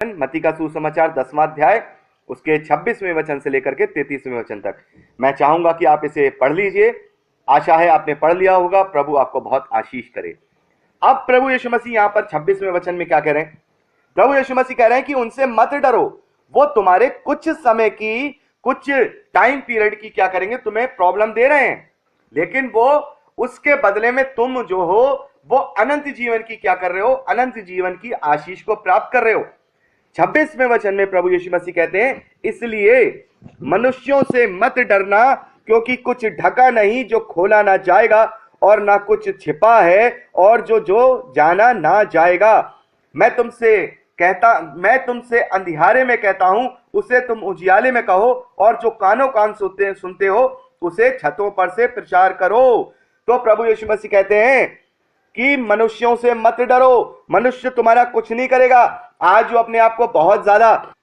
मत्ती का सुसमाचार 10वां अध्याय उसके 26वें वचन से लेकर के 33वें वचन तक। मैं चाहूंगा कि आप इसे पढ़ लीजिए। आशा है आपने पढ़ लिया होगा। प्रभु आपको बहुत आशीष करे। अब प्रभु यीशु मसीह यहां पर 26वें वचन में क्या कह रहे हैं? प्रभु यीशु मसीह कह रहे हैं कि उनसे मत डरो, वो तुम्हारे कुछ समय की, कुछ टाइम पीरियड की क्या करेंगे, तुम्हें प्रॉब्लम दे रहे हैं, लेकिन वो उसके बदले में तुम जो हो वो अनंत जीवन की क्या कर रहे हो? अनंत जीवन की आशीष को प्राप्त कर रहे हो। 26वें वचन में प्रभु यीशु मसीह कहते हैं, इसलिए मनुष्यों से मत डरना, क्योंकि कुछ ढका नहीं जो खोला ना जाएगा, और ना कुछ छिपा है और जो जाना ना जाएगा। मैं तुमसे अंधियारे में कहता हूं, उसे तुम उजियाले में कहो, और जो कानों कान सुनते हो उसे छतों पर से प्रचार करो। तो प्रभु यीशु मसीह कहते हैं कि मनुष्यों से मत डरो, मनुष्य तुम्हारा कुछ नहीं करेगा। आज जो अपने आप को बहुत ज्यादा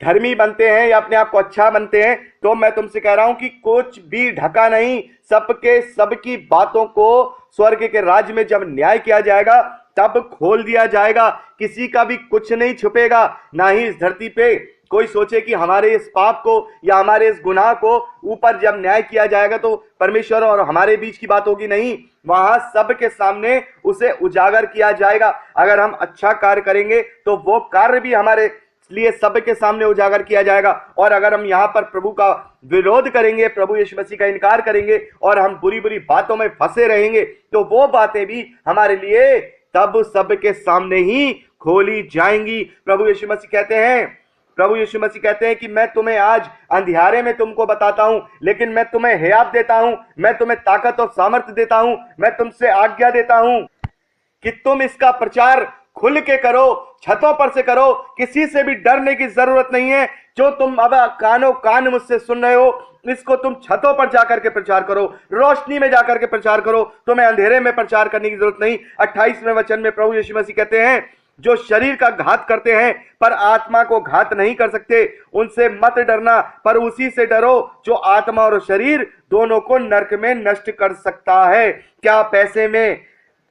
धर्मी बनते हैं या अपने आप को अच्छा बनते हैं, तो मैं तुमसे कह रहा हूं कि कुछ भी ढका नहीं, सबकी बातों को स्वर्ग के राज्य में जब न्याय किया जाएगा तब खोल दिया जाएगा। किसी का भी कुछ नहीं छुपेगा, ना ही इस धरती पे कोई सोचे कि हमारे इस पाप को या हमारे इस गुनाह को ऊपर जब न्याय किया जाएगा तो परमेश्वर और हमारे बीच की बात होगी। नहीं, वहां सबके सामने उसे उजागर किया जाएगा। अगर हम अच्छा कार्य करेंगे तो वो कार्य भी हमारे लिए सबके सामने उजागर किया जाएगा, और अगर हम यहाँ पर प्रभु का विरोध करेंगे, प्रभु यीशु मसीह का इनकार करेंगे और हम बुरी बुरी बातों में फंसे रहेंगे, तो वो बातें भी हमारे लिए तब सबके सामने ही खोली जाएंगी। प्रभु यीशु मसीह कहते हैं कि मैं तुम्हें आज अंधियारे में तुमको बताता हूं, लेकिन मैं तुम्हें हियाव देता हूं, मैं तुम्हें ताकत और सामर्थ्य देता हूं, मैं तुमसे आज्ञा देता हूं कि तुम इसका प्रचार खुल के करो, छतों पर से करो। किसी से भी डरने की जरूरत नहीं है। जो तुम अब कानों कान मुझसे सुन रहे हो, इसको तुम छतों पर जाकर के प्रचार करो, रोशनी में जाकर के प्रचार करो। तुम्हें अंधेरे में प्रचार करने की जरूरत नहीं। 28वें वचन में प्रभु यीशु मसीह कहते हैं, जो शरीर का घात करते हैं पर आत्मा को घात नहीं कर सकते, उनसे मत डरना, पर उसी से डरो जो आत्मा और शरीर दोनों को नरक में नष्ट कर सकता है।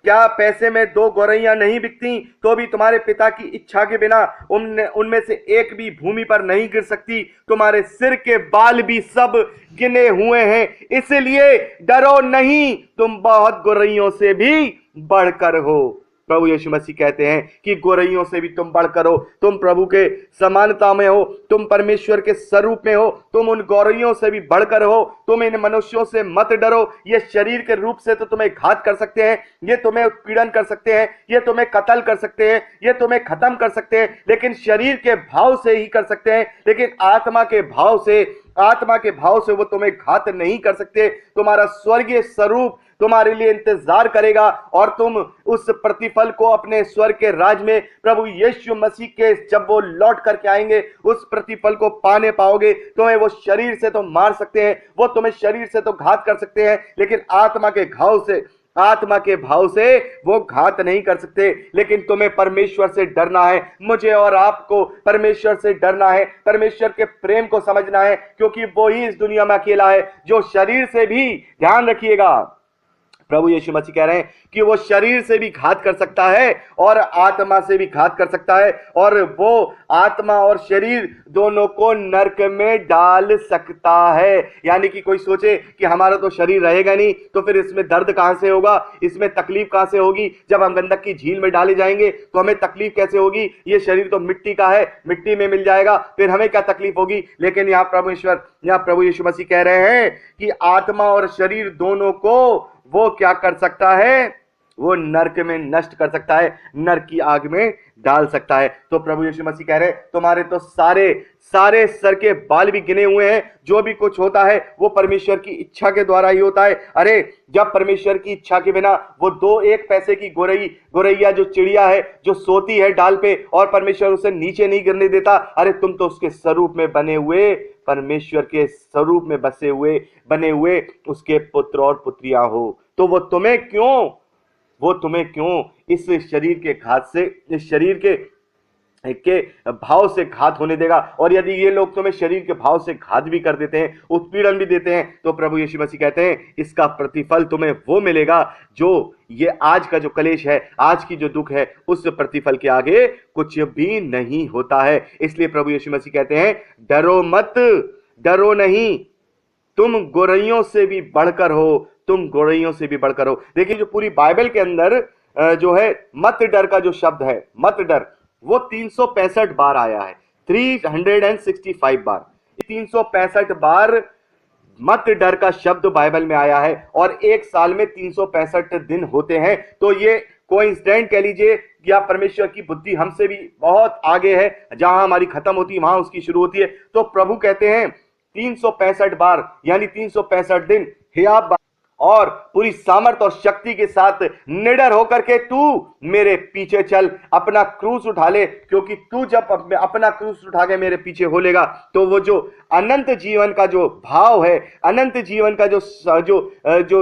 क्या पैसे में दो गौरैया नहीं बिकती, तो भी तुम्हारे पिता की इच्छा के बिना उनमें से एक भी भूमि पर नहीं गिर सकती। तुम्हारे सिर के बाल भी सब गिने हुए हैं, इसलिए डरो नहीं, तुम बहुत गौरैयों से भी बढ़कर हो। प्रभु यीशु मसीह कहते हैं कि गौरैयों से भी तुम बढ़कर हो। तुम प्रभु के समानता में हो, तुम परमेश्वर के स्वरूप में हो, तुम उन गौरैयों से भी बढ़कर हो। तुम इन मनुष्यों से मत डरो। ये शरीर के रूप से तो तुम्हें घात कर सकते हैं, ये तुम्हें उत्पीड़न कर सकते हैं, ये तुम्हें कत्ल कर सकते हैं, ये तुम्हें खत्म कर सकते हैं, लेकिन शरीर के भाव से ही कर सकते हैं। लेकिन आत्मा के भाव से वो तुम्हें घात नहीं कर सकते। तुम्हारा स्वर्गीय स्वरूप तुम्हारे लिए इंतजार करेगा, और तुम उस प्रतिफल को अपने स्वर्ग के राज में प्रभु यीशु मसीह के जब वो लौट करके आएंगे, उस प्रतिफल को पाने पाओगे। तुम्हें वो शरीर से तो मार सकते हैं, वो तुम्हें शरीर से तो घात कर सकते हैं, लेकिन आत्मा के भाव से वो घात नहीं कर सकते। लेकिन तुम्हें परमेश्वर से डरना है, मुझे और आपको परमेश्वर से डरना है, परमेश्वर के प्रेम को समझना है, क्योंकि वो ही इस दुनिया में अकेला है जो शरीर से भी, ध्यान रखिएगा, प्रभु यीशु मसीह कह रहे हैं कि वो शरीर से भी घात कर सकता है और आत्मा से भी घात कर सकता है, और वो आत्मा और शरीर दोनों को नरक में डाल सकता है। यानी कि कोई सोचे कि हमारा तो शरीर रहेगा नहीं, तो फिर इसमें दर्द कहां से होगा, इसमें तकलीफ कहां से होगी? जब हम गंधक की झील में डाले जाएंगे तो हमें तकलीफ कैसे होगी? ये शरीर तो मिट्टी का है, मिट्टी में मिल जाएगा, फिर हमें क्या तकलीफ होगी? लेकिन यहाँ प्रभु यीशु मसीह कह रहे हैं कि आत्मा और शरीर दोनों को वो क्या कर सकता है? वो नरक में नष्ट कर सकता है, नरक की आग में डाल सकता है। तो प्रभु यीशु मसीह कह रहे हैं, तुम्हारे तो सारे सर के बाल भी गिने हुए हैं। जो भी कुछ होता है वो परमेश्वर की इच्छा के द्वारा ही होता है। अरे जब परमेश्वर की इच्छा के बिना वो 1 पैसे की गौरैया जो चिड़िया है, जो सोती है डाल पे, और परमेश्वर उसे नीचे नहीं गिरने देता, अरे तुम तो उसके स्वरूप में बने हुए, परमेश्वर के स्वरूप में बने हुए उसके पुत्र और पुत्रियां हो। तो वो तुम्हें क्यों इस शरीर के घात से, इस शरीर के के भाव से घात होने देगा। और यदि ये लोग तुम्हें शरीर के भाव से घात भी कर देते हैं, उत्पीड़न भी देते हैं, तो प्रभु यीशु मसीह कहते हैं इसका प्रतिफल तुम्हें वो मिलेगा जो ये आज का जो कलेश है, आज की जो दुख है, उस प्रतिफल के आगे कुछ भी नहीं होता है। इसलिए प्रभु यीशु मसीह कहते हैं डरो मत, डरो नहीं, तुम गोरैयों से भी बढ़कर हो, तुम गोरैयों से भी बढ़कर हो। देखिए जो पूरी बाइबल के अंदर जो है मत डर का जो शब्द है, मत डर, वो 365 बार आया है, 365 बार, 365 बार मत डर का शब्द बाइबल में आया है। और एक साल में 365 दिन होते हैं, तो ये कोइंसिडेंट कह लीजिए या परमेश्वर की बुद्धि हमसे भी बहुत आगे है, जहां हमारी खत्म होती है वहां उसकी शुरू होती है। तो प्रभु कहते हैं 365 बार यानी 365 दिन हे आप और पूरी सामर्थ और शक्ति के साथ निडर होकर के तू मेरे पीछे चल, अपना क्रूस उठा ले, क्योंकि तू जब अपना क्रूस उठा के मेरे पीछे हो लेगा तो वो जो अनंत जीवन का जो भाव है, अनंत जीवन का जो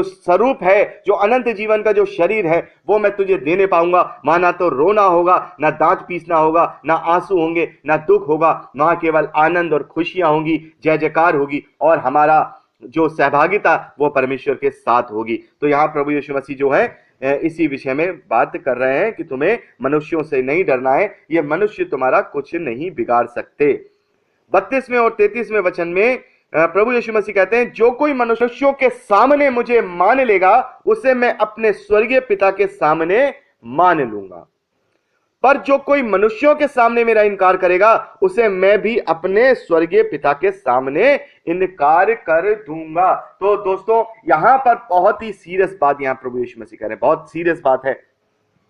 स्वरूप है, जो अनंत जीवन का जो शरीर है, वो मैं तुझे देने पाऊंगा। वहां ना तो रोना होगा, ना दांत पीसना होगा, ना आंसू होंगे, ना दुख होगा, वहां केवल आनंद और खुशियां होंगी, जय जयकार होगी, और हमारा जो सहभागिता वो परमेश्वर के साथ होगी। तो यहाँ प्रभु यीशु मसीह जो है इसी विषय में बात कर रहे हैं कि तुम्हें मनुष्यों से नहीं डरना है, ये मनुष्य तुम्हारा कुछ नहीं बिगाड़ सकते। 32वें और 33वें वचन में प्रभु यीशु मसीह कहते हैं जो कोई मनुष्यों के सामने मुझे मान लेगा उसे मैं अपने स्वर्गीय पिता के सामने मान लूंगा, पर जो कोई मनुष्यों के सामने मेरा इनकार करेगा उसे मैं भी अपने स्वर्गीय पिता के सामने इनकार कर दूंगा। तो दोस्तों यहां पर बहुत ही सीरियस बात यहां प्रभु यीशु मसीह कह रहे हैं, बहुत सीरियस बात है।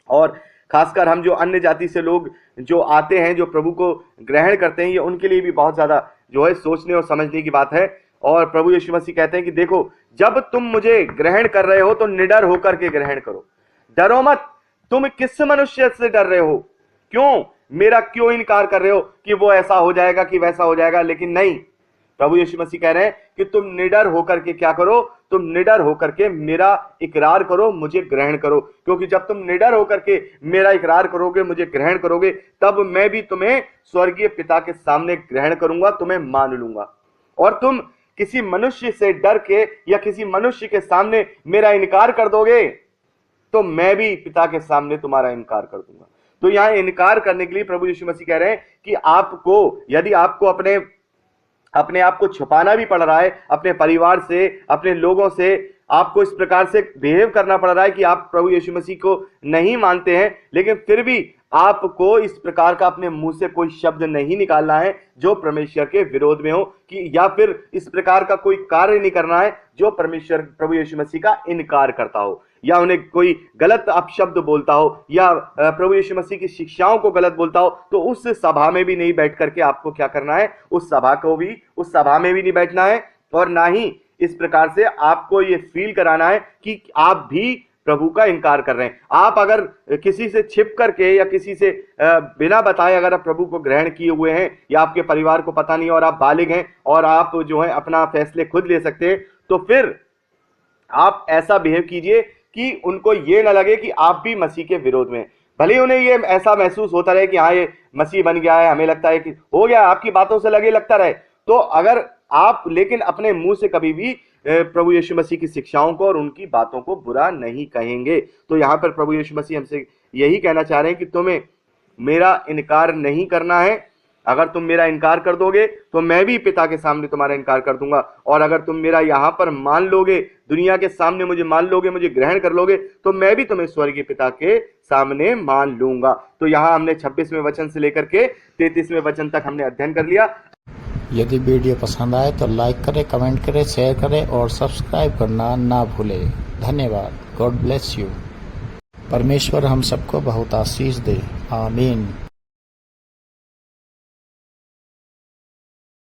और खासकर हम जो अन्य जाति से लोग जो आते हैं, जो प्रभु को ग्रहण करते हैं, ये उनके लिए भी बहुत ज्यादा जो है सोचने और समझने की बात है। और प्रभु यीशु मसीह कहते हैं कि देखो जब तुम मुझे ग्रहण कर रहे हो तो निडर होकर के ग्रहण करो, डरो मत। तुम किस मनुष्य से डर रहे हो? क्यों मेरा क्यों इनकार कर रहे हो कि वो ऐसा हो जाएगा कि वैसा हो जाएगा? लेकिन नहीं, प्रभु यीशु मसीह कह रहे हैं कि तुम निडर होकर के क्या करो, तुम निडर होकर के मेरा इकरार करो, मुझे ग्रहण करो। क्योंकि जब तुम निडर होकर के मेरा इकरार करोगे, मुझे ग्रहण करोगे, तब मैं भी तुम्हें स्वर्गीय पिता के सामने ग्रहण करूंगा, तुम्हें मान लूंगा। और तुम किसी मनुष्य से डर के या किसी मनुष्य के सामने मेरा इनकार कर दोगे तो मैं भी पिता के सामने तुम्हारा इनकार कर दूंगा। तो यहां इनकार करने के लिए प्रभु यीशु मसीह कह रहे हैं कि आपको यदि आपको अपने आप को छुपाना भी पड़ रहा है, अपने परिवार से, अपने लोगों से आपको इस प्रकार से बिहेव करना पड़ रहा है कि आप प्रभु यीशु मसीह को नहीं मानते हैं, लेकिन फिर भी आपको इस प्रकार का अपने मुंह से कोई शब्द नहीं निकालना है जो परमेश्वर के विरोध में हो, कि या फिर इस प्रकार का कोई कार्य नहीं करना है जो परमेश्वर प्रभु यीशु मसीह का इनकार करता हो, या उन्हें कोई गलत अपशब्द बोलता हो, या प्रभु यीशु मसीह की शिक्षाओं को गलत बोलता हो। तो उस सभा में भी नहीं बैठ करके आपको क्या करना है, उस सभा में भी नहीं बैठना है, और ना ही इस प्रकार से आपको ये फील कराना है कि आप भी प्रभु का इनकार कर रहे हैं। आप अगर किसी से छिप करके या किसी से बिना बताए अगर आप प्रभु को ग्रहण किए हुए हैं, या आपके परिवार को पता नहीं और आप बालिग हैं और आप जो है अपना फैसले खुद ले सकते हैं, तो फिर आप ऐसा बिहेव कीजिए कि उनको ये ना लगे कि आप भी मसीह के विरोध में। भले उन्हें ये ऐसा महसूस होता रहे कि हाँ ये मसीह बन गया है, हमें लगता है कि हो गया, आपकी बातों से लगे लगता रहे, तो अगर आप लेकिन अपने मुंह से कभी भी प्रभु यीशु मसीह की शिक्षाओं को और उनकी बातों को बुरा नहीं कहेंगे। तो यहाँ पर प्रभु यीशु मसीह हमसे यही कहना चाह रहे हैं कि तुम्हें मेरा इनकार नहीं करना है। अगर तुम मेरा इनकार कर दोगे तो मैं भी पिता के सामने तुम्हारा इनकार कर दूंगा, और अगर तुम मेरा यहाँ पर मान लोगे, दुनिया के सामने मुझे मान लोगे, मुझे ग्रहण कर लोगे, तो मैं भी तुम्हें स्वर्गीय पिता के सामने मान लूंगा। तो यहाँ हमने 26वें वचन से लेकर के 33वें वचन तक हमने अध्ययन कर लिया। यदि वीडियो पसंद आए तो लाइक करें, कमेंट करें, शेयर करें और सब्सक्राइब करना ना भूलें। धन्यवाद। God bless you. परमेश्वर हम सबको बहुत आशीष दे। आमीन।